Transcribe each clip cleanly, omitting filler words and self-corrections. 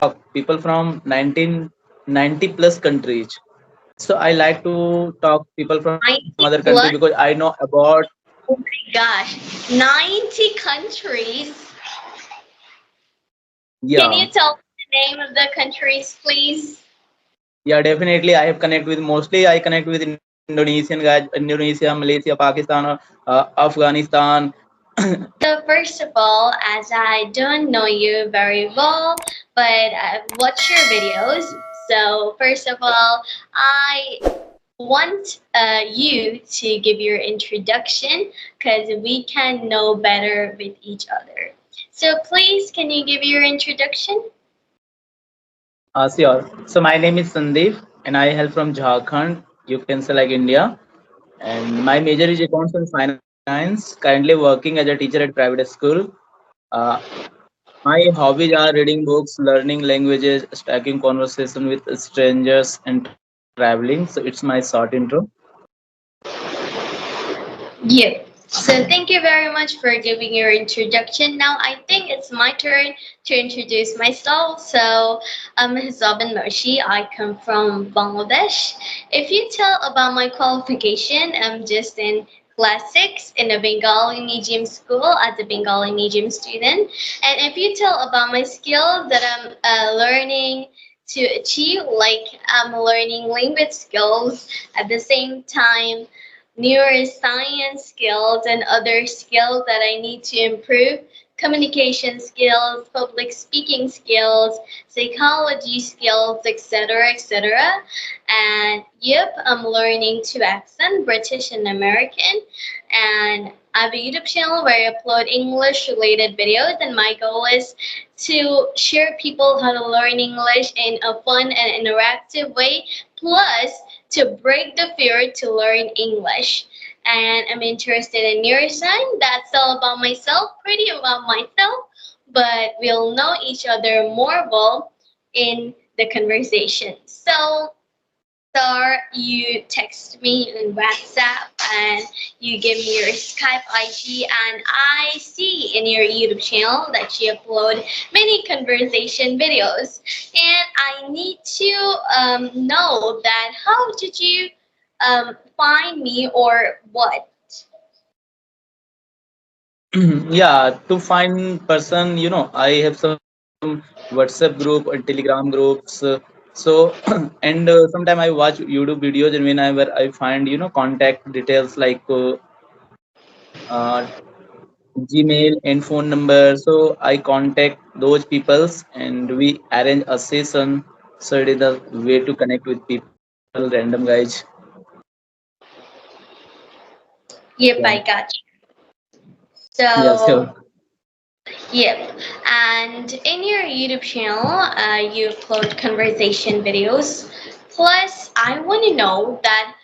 people from 1990 plus countries. So I like to talk people from other country 90 because I plus? know about Oh my gosh, 90 countries. Can yeah you tell me the name of the countries, please? yeah definitely I have connect with mostly I connect with Indonesian guys, Indonesia, Malaysia, Pakistan, Afghanistan. So first of all, as I don't know you very well, but I've watched your videos. So first of all, I want you to give your introduction because we can know better with each other. So please, can you give your introduction? Sure. So my name is Sandeep and I hail from Jharkhand. You can say like India. And my major is accounts and finance. Currently working as a teacher at private school. Uh, my hobbies are reading books, learning languages, stacking conversation with strangers, and traveling. So it's my short intro. Yeah. So thank you very much for giving your introduction. Now I think it's my turn to introduce myself. So I'm Mehzabin Mowshi. I come from Bangladesh. If you tell about my qualification, I'm just in class 6 in a Bengali medium school as a Bengali medium student. And if you tell about my skills that I'm learning to achieve, like I'm learning language skills at the same time neuroscience skills and other skills that I need to improve, communication skills, public speaking skills, psychology skills, etc., etc. And yep, I'm learning two accents, British and American. And I have a YouTube channel where I upload English related videos, and my goal is to share people how to learn English in a fun and interactive way, plus to break the fear to learn English. And I'm interested in neuroscience. That's all about myself, pretty about myself, but we'll know each other more well in the conversation. So, Star, you text me on WhatsApp and you give me your Skype IG, and I see in your YouTube channel that you upload many conversation videos. And I need to know that how did you find me or what? Yeah, to find person, I have some WhatsApp group or Telegram groups. So and sometime I watch YouTube videos, and whenever I find contact details like uh, Gmail and phone number. So I contact those peoples and we arrange a session. So it is the way to connect with people, random guys. Yep, Yeah, I got you. yeah, sure. So, yep. And in your YouTube channel, you upload conversation videos. Plus, I want to know that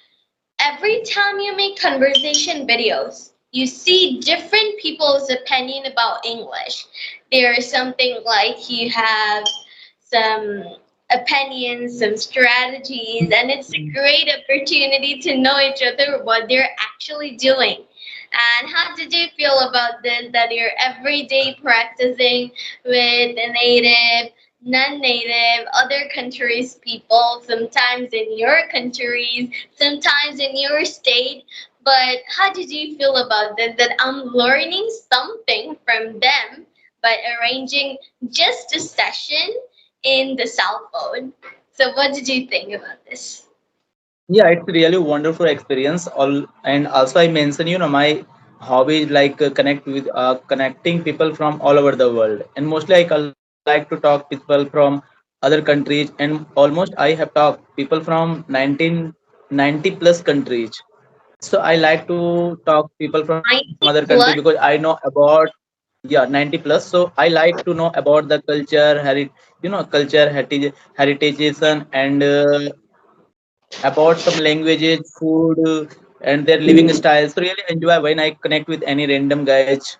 every time you make conversation videos, you see different people's opinion about English. There is something like you have some opinions, some strategies, and it's a great opportunity to know each other, what they're actually doing. And how did you feel about this? That you're every day practicing with the native, non-native, other countries' people, sometimes in your countries, sometimes in your state. But how did you feel about this? That I'm learning something from them by arranging just a session in the cell phone. So, what did you think about this? Yeah, it's really wonderful experience. All and also I mentioned, my hobby is like connecting people from all over the world, and mostly like to talk people from other countries, and almost I have talked people from 1990 plus countries. So I like to talk people from other country because 90 I know plus? about yeah 90 plus. So I like to know about the culture, culture heritages and about some languages, food, and their living styles. So really enjoy when I connect with any random guys.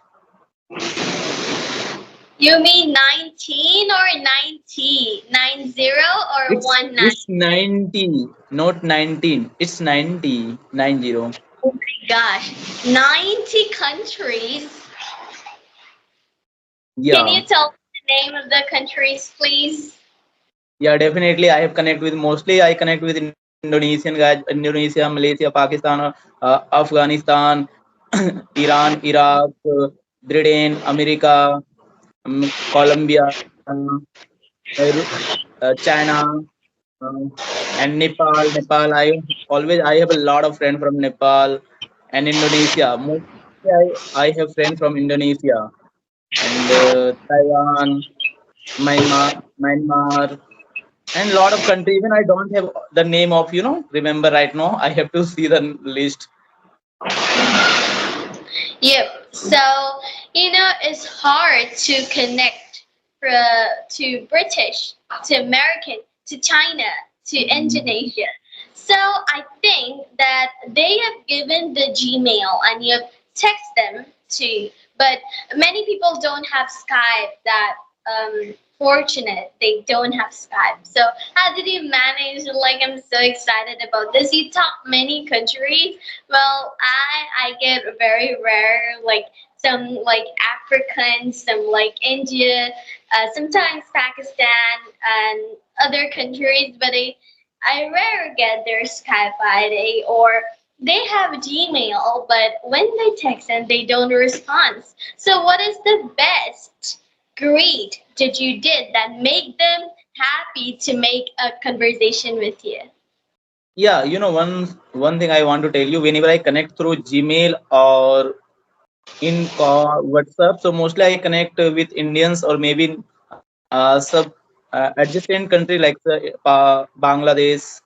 You mean 19 or 90? 90 or It's 19? it's 90, not 19. It's 90, 90. Oh my gosh, 90 countries. Can Yeah. you tell me the name of the countries, please? Yeah, definitely. I have connect with mostly I connect with Indonesian guys, Indonesia, Malaysia, Pakistan, Afghanistan, Iran, Iraq, Britain, America, Colombia, China, uh, and Nepal. Nepal. I have a lot of friends from Nepal and Indonesia. Mostly I have friends from Indonesia and Taiwan, Myanmar, and lot of countries. Even I don't have the name of remember right now. I have to see the list. Yep. So, it's hard to connect to British, to American, to China, to Indonesia. So I think that they have given the Gmail and you have text them to, but many people don't have Skype that fortunate they don't have Skype. So how did you manage? Like I'm so excited about this. You top many countries. Well, I get very rare like some like African, some like India, sometimes Pakistan and other countries, but I rarely get their Skype ID or they have Gmail, but when they text and they don't respond. So what is the best greet that you did that make them happy to make a conversation with you? Yeah, one thing I want to tell you. Whenever I connect through Gmail or in call, WhatsApp, so mostly I connect with Indians or maybe sub adjacent country like Bangladesh.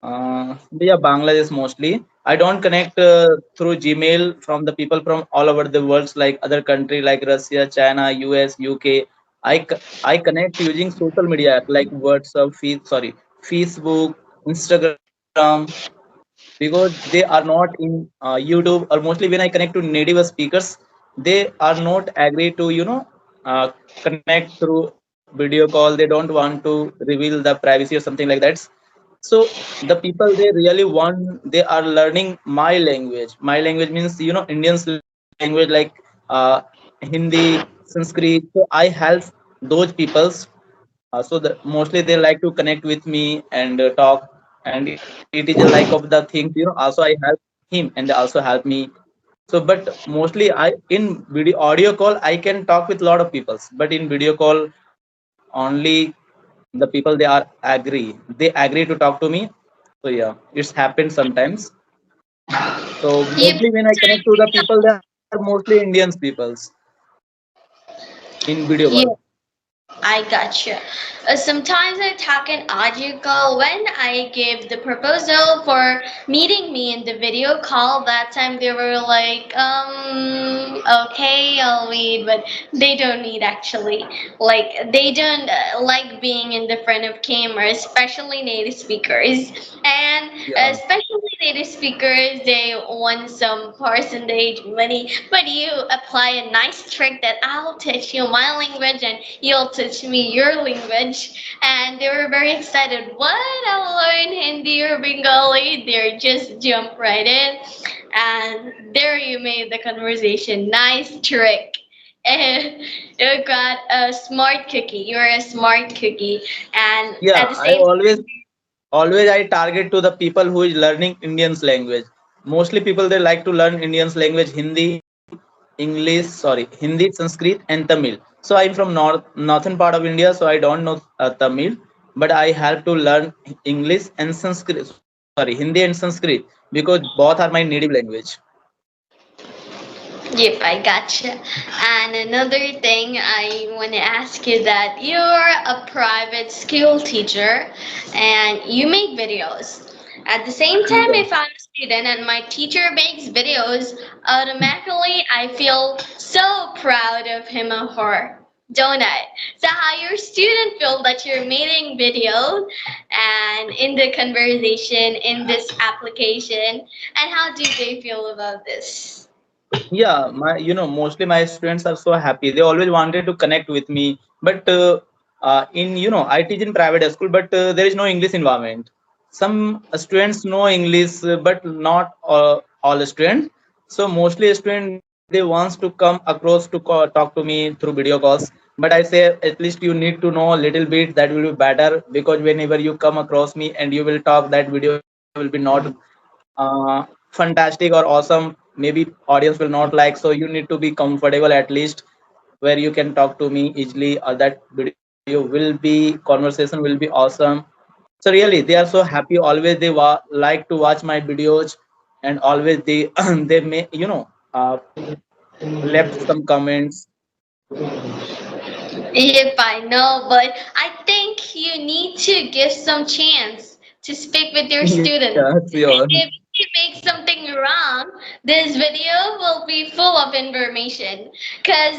Yeah, Bangladesh mostly. I don't connect through Gmail from the people from all over the world, like other country like Russia, China, US, UK. I connect using social media app like WhatsApp, Facebook, Instagram, because they are not in YouTube, or mostly when I connect to native speakers, they are not agree to connect through video call. They don't want to reveal the privacy or something like that. So the people they really want, they are learning my language. My language means Indians language like uh, Hindi, Sanskrit. So I help those peoples. So the, mostly they like to connect with me and talk, and it is a like of the things. Also I help him and they also help me. So, but mostly I in video audio call I can talk with a lot of people, but in video call only the people they are agree. They agree to talk to me. So yeah, it's happened sometimes. So Yep. mostly when I connect to the people, they are mostly Indians peoples in video call. Yep. I gotcha. Sometimes I talk an audio call when I gave the proposal for meeting me in the video call. That time they were like, okay, I'll meet, but they don't need actually. Like they don't like being in the front of camera, especially native speakers, and Yeah. especially native speakers. They want some percentage money, but you apply a nice trick that I'll teach you my language and you'll teach me your language. And they were very excited. What? I'll learn Hindi or Bengali. They just jump right in. And there you made the conversation. Nice trick. And you got a smart cookie. You're a smart cookie. And Yeah, at the I same always I target to the people who is learning Indian's language. Mostly people they like to learn Indian's language, Hindi, Hindi, Sanskrit, and Tamil. So I'm from northern part of India, so I don't know Tamil, but I have to learn English and Sanskrit. Hindi and Sanskrit, because both are my native language. Yep, I gotcha. And another thing I want to ask you that you're a private school teacher and you make videos. At the same time, Yeah. if I'm a student and my teacher makes videos, automatically I feel so proud of him or her, don't I? So how your student feel that you're making videos and in the conversation in this application, and how do they feel about this? Yeah, my mostly my students are so happy. They always wanted to connect with me, but in I teach in private school, but there is no English environment. Some students know English, but not all students. So mostly students they wants to come across to talk to me through video calls. but I say at least you need to know a little bit, that will be better, because whenever you come across me and you will talk, that video will be not fantastic or awesome, maybe audience will not like. So you need to be comfortable at least, where you can talk to me easily, or that video will be, conversation will be awesome. So really they are so happy, always they like to watch my videos, and always they they may left some comments. Yep, I know, but I think you need to give some chance to speak with your Yeah, students. sure. If you make something wrong, this video will be full of information. Because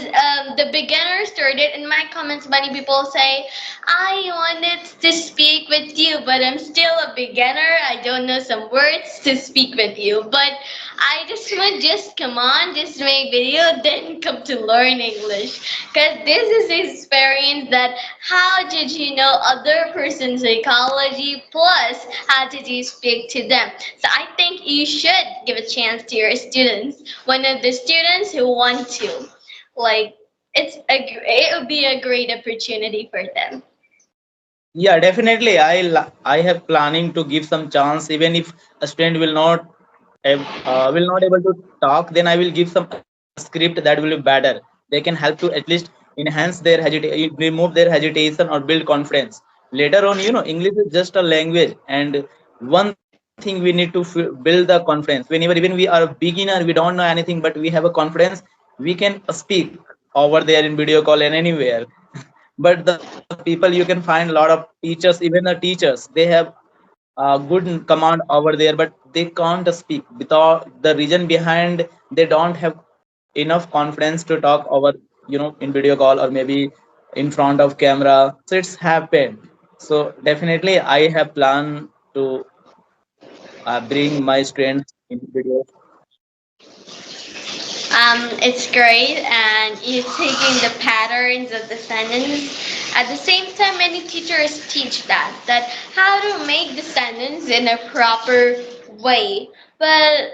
the beginner started in my comments, many people say, I wanted to speak with you, but I'm still a beginner. I don't know some words to speak with you. But I just want just come on, just make video, then come to learn English. Because this is experience that how did you know other person's psychology plus how did you speak to them. So I think you should give a chance to your students. One of the students who want to, like, it would be a great opportunity for them. Yeah, definitely. I have planning to give some chance, even if a student will not able to talk. Then I will give some a script that will be better. They can help to at least enhance their remove their hesitation or build confidence. Later on, English is just a language, and one thing we need to build the confidence. Whenever even we are a beginner, we don't know anything, but we have a confidence. We can speak over there in video call and anywhere. But the people, you can find a lot of teachers, even the teachers, they have good command over there, but they can't speak without the reason behind, they don't have enough confidence to talk over, in video call or maybe in front of camera. So it's happened. So definitely I have planned to bring my students in video. It's great, and you're taking the patterns of the sentence. At the same time, many teachers teach that how to make the sentence in a proper way. But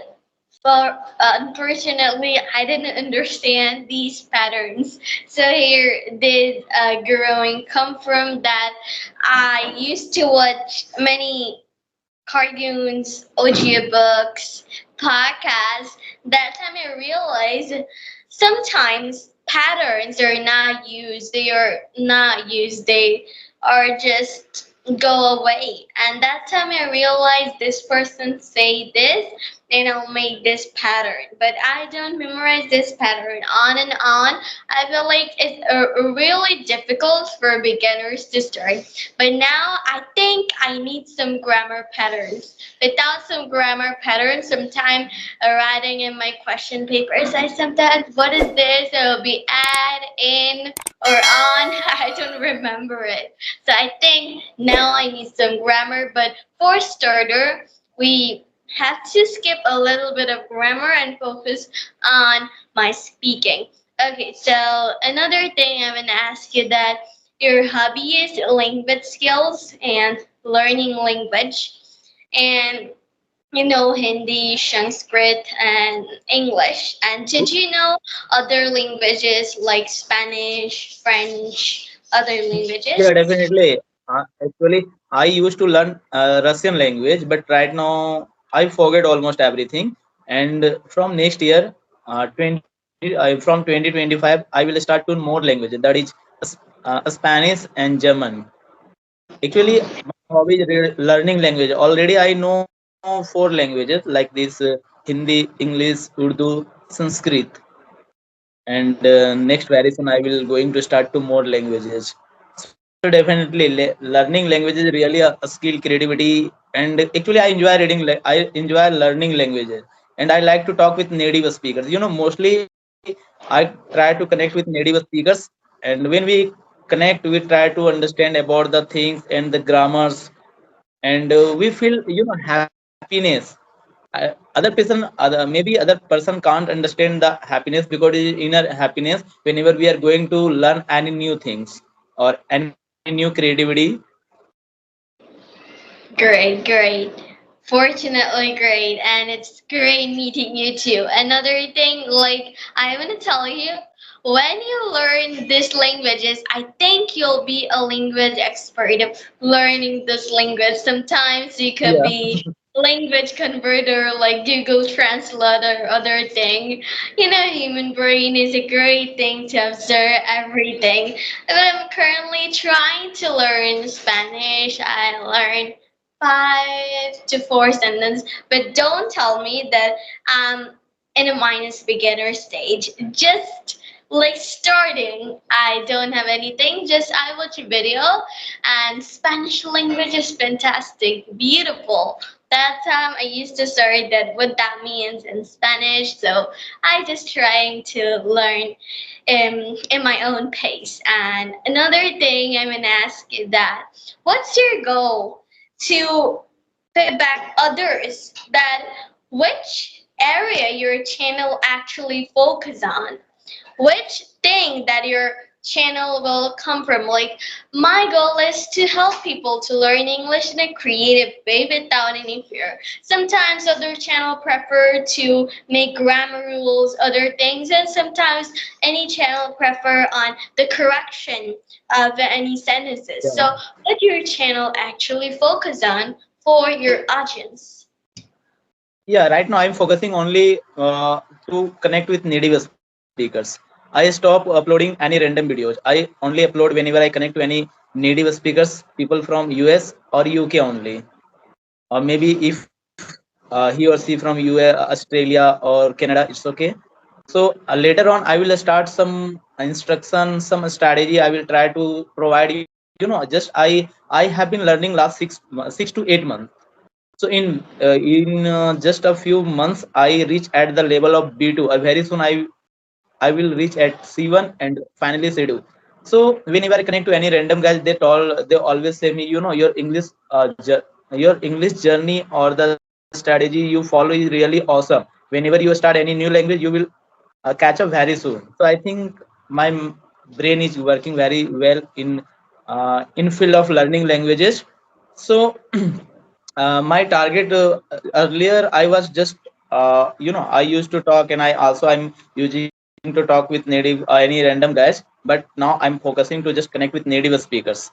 unfortunately, I didn't understand these patterns. So here did growing come from that. I used to watch many cartoons, audiobooks, podcasts. That time I realized sometimes patterns are not used. They are not used. They are just go away. And that time I realized this person say this and I'll make this pattern. But I don't memorize this pattern on and on. I feel like it's really difficult for beginners to start. But now I think I need some grammar patterns. Without some grammar patterns, sometimes writing in my question papers, I sometimes, what is this? It'll be add, in, or on. I don't remember it. So I think now I need some grammar. But for starter, we have to skip a little bit of grammar and focus on my speaking. Okay, so another thing I'm gonna ask you that your hobby is language skills and learning language, and you know Hindi, Sanskrit, and English. And did you know other languages like Spanish, French, other languages? Yeah, definitely. Actually, I used to learn Russian language, but right now I forget almost everything. And from next year, from 2025, I will start to more languages. That is Spanish and German. Actually, my hobby is learning language. Already, I know four languages like this: Hindi, English, Urdu, Sanskrit, and next very soon I will going to start to more languages. So definitely learning language is really a skill, creativity, and actually I enjoy I enjoy learning languages, and I like to talk with native speakers. Mostly I try to connect with native speakers, and when we connect, we try to understand about the things and the grammars, and we feel happiness. Other person, maybe other person can't understand the happiness, because it is inner happiness whenever we are going to learn any new things or any new creativity. Great, great. Fortunately, great. And it's great meeting you too. Another thing, like, I want to tell you, when you learn these languages, I think you'll be a language expert of learning this language. Sometimes you could Yeah. be language converter like Google Translate or other thing. You know, human brain is a great thing to observe everything. But I'm currently trying to learn Spanish. I learned 5 to 4 sentences, but don't tell me that in a minus beginner stage. Just like starting, I don't have anything. Just I watch a video, and Spanish language is fantastic, beautiful. That time I used to study that what that means in Spanish, so I just trying to learn in my own pace. And another thing I'm gonna ask is that what's your goal to feedback others that which area your channel actually focus on, which thing that your channel will come from. Like my goal is to help people to learn English in a creative way without any fear. Sometimes other channel prefer to make grammar rules, other things, and sometimes any channel prefer on the correction of any sentences. So Yeah. what your channel actually focus on for your audience? Yeah, right now I'm focusing only to connect with native speakers. I stop uploading any random videos. I only upload whenever I connect to any native speakers, people from US or UK only. Or maybe if he or she from US, Australia or Canada, it's okay. So later on, I will start some instruction, some strategy. I will try to provide. Just I have been learning last 6 to 8 months. So in just a few months, I reach at the level of B2. Very soon, I will reach at C1 and finally C2. So whenever I connect to any random guys, they always say me, your your English journey or the strategy you follow is really awesome. Whenever you start any new language, you will catch up very soon. So I think my brain is working very well in field of learning languages. So my target earlier I was just I used to talk, and I also I'm using to talk with native any random guys, but now I'm focusing to just connect with native speakers,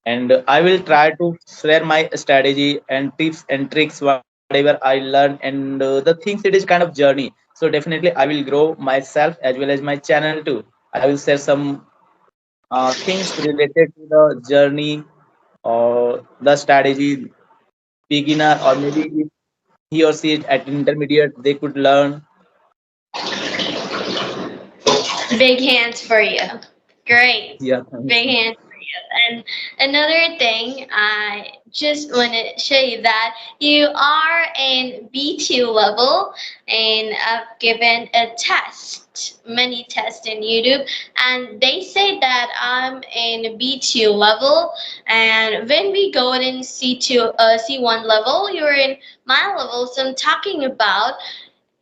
and I will try to share my strategy and tips and tricks whatever I learn, and the things, it is kind of journey. So definitely I will grow myself as well as my channel too. I will share some things related to the journey or the strategy beginner, or maybe if he or she is at intermediate, they could learn. Big hands for you. Great. Yeah, thanks. Big hands for you. And another thing, I just want to show you that you are in B2 level, and I've given a test, many tests in YouTube, and they say that I'm in B2 level. And when we go in C2, C1 level, you're in my level. So I'm talking about,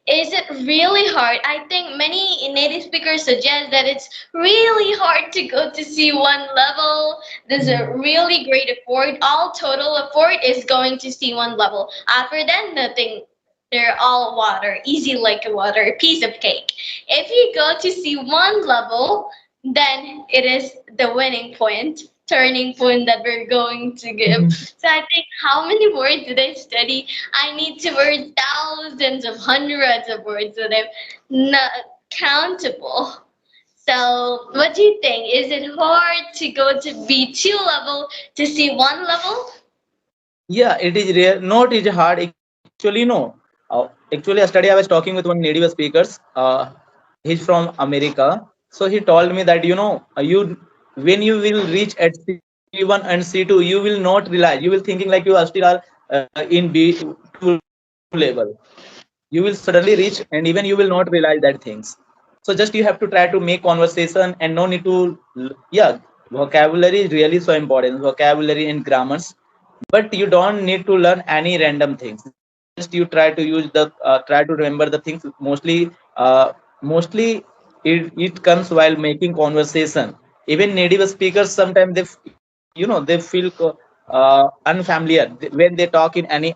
is it really hard? I think many native speakers suggest that it's really hard to go to C1 level. There's a really great effort. All total effort is going to C1 level. After that, nothing. They're all water, easy like a water, piece of cake. If you go to C1 level, then it is the winning point, turning point that we're going to give. So I think how many words did I study? I need to word thousands of hundreds of words, so they're not countable. So what do you think? Is it hard to go to B2 level to C1 level? Yeah, it is rare. Not is hard. Actually, no. Actually, yesterday I was talking with one native speakers. He's from America. So he told me that you when you will reach at C1 and C2, you will not realize. You will thinking like you are still are in B2 level. You will suddenly reach, and even you will not realize that things. So just you have to try to make conversation, and no need to yeah, vocabulary is really so important, vocabulary and grammars. But you don't need to learn any random things. Just you try to use the try to remember the things. Mostly it comes while making conversation. Even native speakers sometimes they feel unfamiliar when they talk in any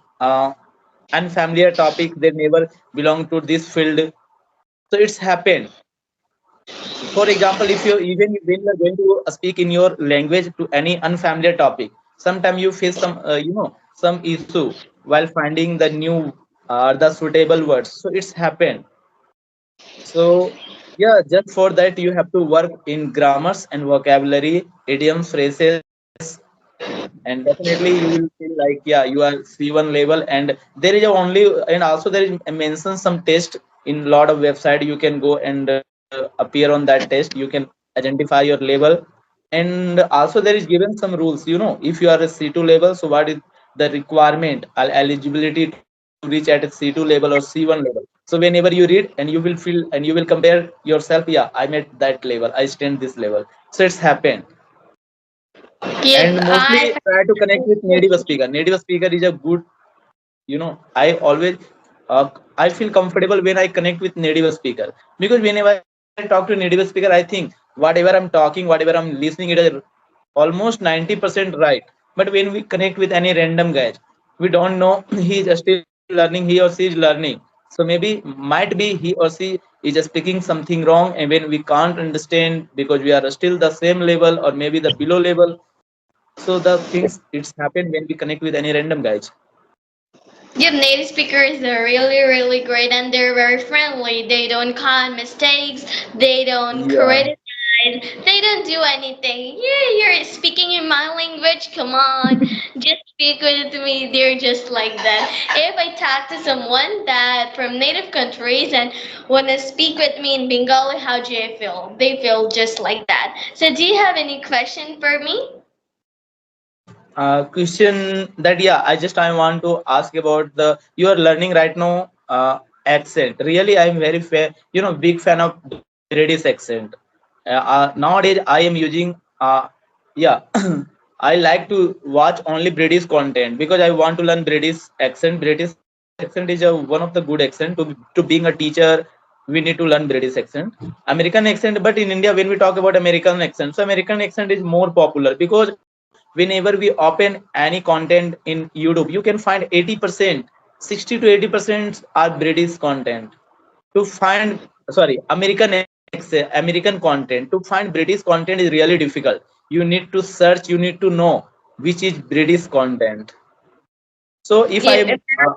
unfamiliar topic. They never belong to this field. So it's happened. For example, if you even when you are going to speak in your language to any unfamiliar topic, sometimes you face some some issue while finding the new the suitable words. So it's happened. So yeah, just for that you have to work in grammars and vocabulary, idioms, phrases, and definitely you will feel like yeah you are C1 level. And there is a only, and also there is mention some test in lot of website. You can go and appear on that test. You can identify your level. And also there is given some rules, if you are a C2 level, so what is the requirement or eligibility to reach at a C2 level or C1 level. So whenever you read and you will feel and you will compare yourself, yeah, I met that level, I stand this level. So it's happened. Yep, And mostly I try to connect with native speaker. Native speaker is a good, I always I feel comfortable when I connect with native speaker, because whenever I talk to native speaker, I think whatever I'm talking, whatever I'm listening, it is almost 90% right. But when we connect with any random guy, we don't know he is still learning, he or she is learning. So maybe might be he or she is just speaking something wrong, and when we can't understand because we are still the same level or maybe the below level. So the things it's happened when we connect with any random guys. Yep, native speakers are really, really great and they're very friendly. They don't comment mistakes, they don't Yeah. criticize, they don't do anything. Yeah, you're speaking in my language, come on, just speak with me. They're just like that. If I talk to someone that from native countries and want to speak with me in Bengali, how do you feel? They feel just like that. So, do you have any question for me? Question that, yeah, I want to ask about the you are learning right now accent. Really, I'm very fair, big fan of British accent. Nowadays I am using yeah I like to watch only British content because I want to learn British accent. British accent is one of the good accent. To being a teacher, we need to learn British accent. American accent, but in India when we talk about American accent, so American accent is more popular because whenever we open any content in YouTube, you can find 80%, 60 to 80% are British content. To find, sorry, American content, to find British content is really difficult. You need to search, you need to know which is British content. So if I Yep, am yeah.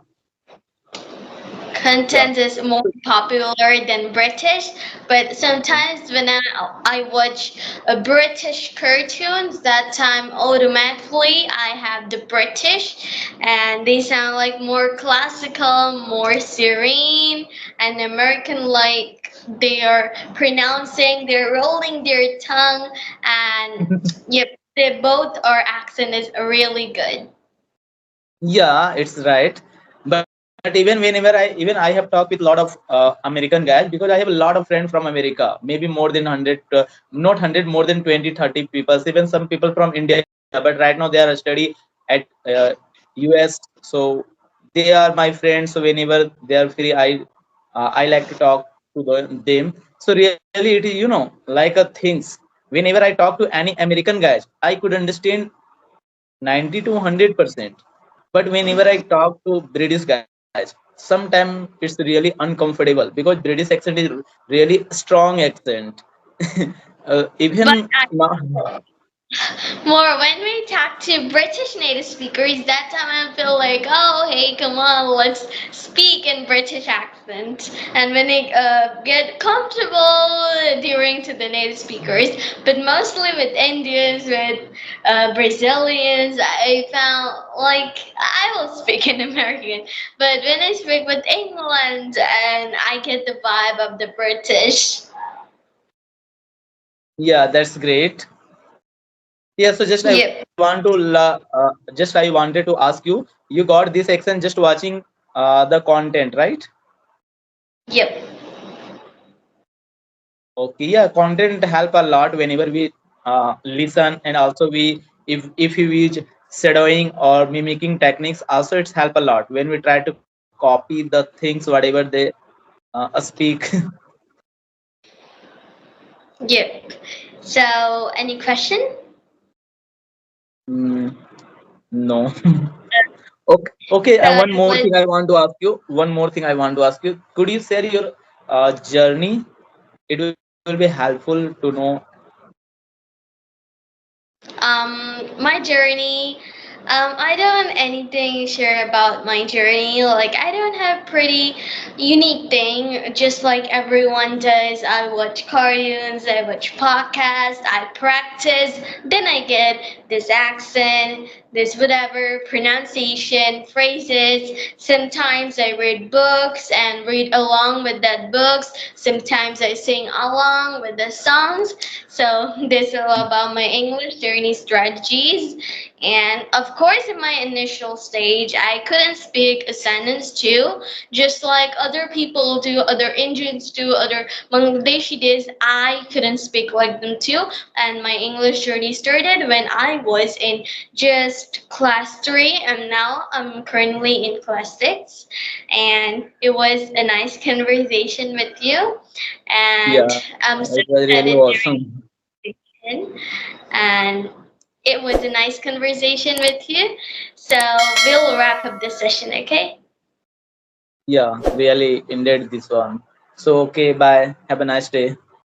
content is more popular than British, but sometimes when I watch a British cartoons, that time automatically I have the British, and they sound like more classical, more serene, and American like they are pronouncing, they're rolling their tongue, and yep, they both our accent is really good. Yeah, it's right. But even I have talked with a lot of American guys, because I have a lot of friends from America, maybe more than 100, not 100, more than 20, 30 people, even some people from India. But right now they are study at US. So they are my friends. So whenever they are free, I like to talk to them. So really, it is like a things. Whenever I talk to any American guys, I could understand 90 to 100%. But whenever I talk to British guys, sometimes it's really uncomfortable because British accent is really strong accent. But Even more when we talk to British native speakers, that time I feel like, oh, hey, come on, let's speak in British accent. And when they get comfortable during to the native speakers, but mostly with Indians, with Brazilians, I found like I will speak in American, but when I speak with England, and I get the vibe of the British. yeah, that's great. Yeah, so just I want to Yep, just I wanted to ask you, you got this accent just watching the content, right? yep. Okay, yeah, content help a lot whenever we listen, and also if we use shadowing or mimicking techniques, also it's help a lot when we try to copy the things whatever they speak. Yep. So, any question? Mm, no. Okay, okay. And So one it more was thing I want to ask you. One more thing I want to ask you. Could you share your journey? It will be It will be helpful to know. My journey. I don't have anything share about my journey. Like I don't have pretty unique thing. Just like everyone does, I watch cartoons, I watch podcasts, I practice. Then I get this accent, this whatever pronunciation, phrases. Sometimes I read books and read along with that books. Sometimes I sing along with the songs. So this is all about my English journey strategies. And of course, in my initial stage, I couldn't speak a sentence too, just like other people do, other Indians do, other Bangladeshi does. I couldn't speak like them too. And my English journey started when I was in just class 3, and now I'm currently in class 6. And it was a nice conversation with you. And Yeah, I'm so it was really excited awesome. in, and it was a nice conversation with you. So we'll wrap up this session, okay? Yeah, really ended this one. So okay, bye. Have a nice day.